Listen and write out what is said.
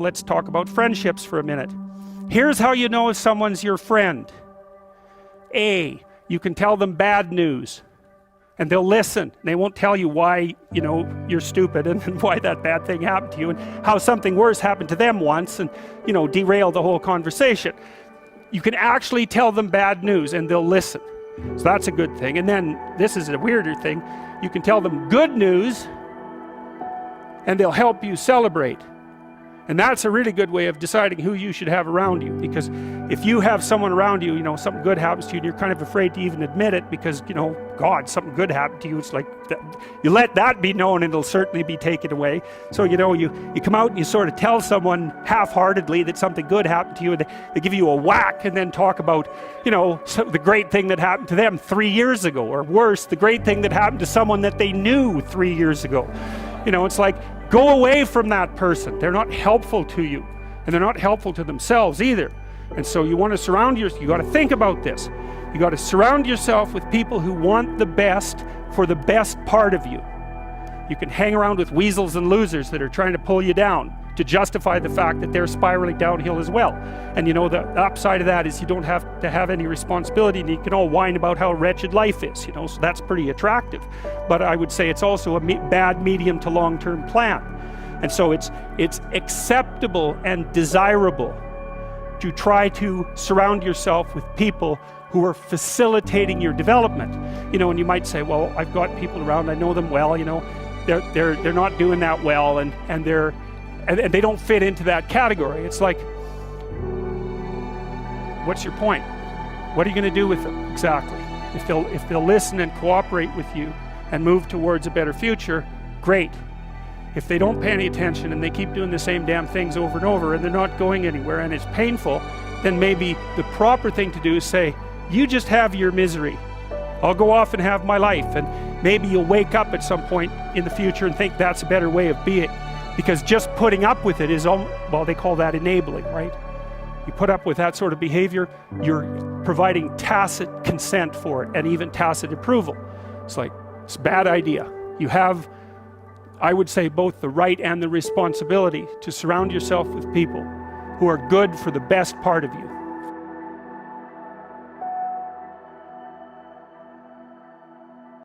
Let's talk about friendships for a minute. Here's how you know if someone's your friend. A, you can tell them bad news and they'll listen. They won't tell you why, you know, you're stupid and why that bad thing happened to you and how something worse happened to them once and, you know, derail the whole conversation. You can actually tell them bad news and they'll listen. So that's a good thing. And then this is a weirder thing. You can tell them good news and they'll help you celebrate. And that's a really good way of deciding who you should have around you, because if you have someone around you, you know, something good happens to you and you're kind of afraid to even admit it because, you know, God, something good happened to you. It's like, you let that be known and it'll certainly be taken away. So, you know, you come out and you sort of tell someone half-heartedly that something good happened to you and they give you a whack and then talk about, you know, the great thing that happened to them 3 years ago, or worse, the great thing that happened to someone that they knew 3 years ago. You know, it's like, go away from that person. They're not helpful to you, and they're not helpful to themselves either. And so you want to surround yourself, you got to think about this. You got to surround yourself with people who want the best for the best part of you. You can hang around with weasels and losers that are trying to pull you down to justify the fact that they're spiraling downhill as well. And you know, the upside of that is you don't have to have any responsibility, and you can all whine about how wretched life is, you know, so that's pretty attractive. But I would say it's also a bad medium to long-term plan. And so it's acceptable and desirable to try to surround yourself with people who are facilitating your development. You know, and you might say, well, I've got people around, I know them well, you know, they're not doing that well, and they don't fit into that category. It's like, what's your point? What are you going to do with them exactly? If they'll listen and cooperate with you and move towards a better future, great. If they don't pay any attention and they keep doing the same damn things over and over and they're not going anywhere and it's painful, then maybe the proper thing to do is say, you just have your misery. I'll go off and have my life. And maybe you'll wake up at some point in the future and think that's a better way of being. Because just putting up with it is, well, they call that enabling, right? You put up with that sort of behavior, you're providing tacit consent for it and even tacit approval. It's like, it's a bad idea. You have, I would say, both the right and the responsibility to surround yourself with people who are good for the best part of you.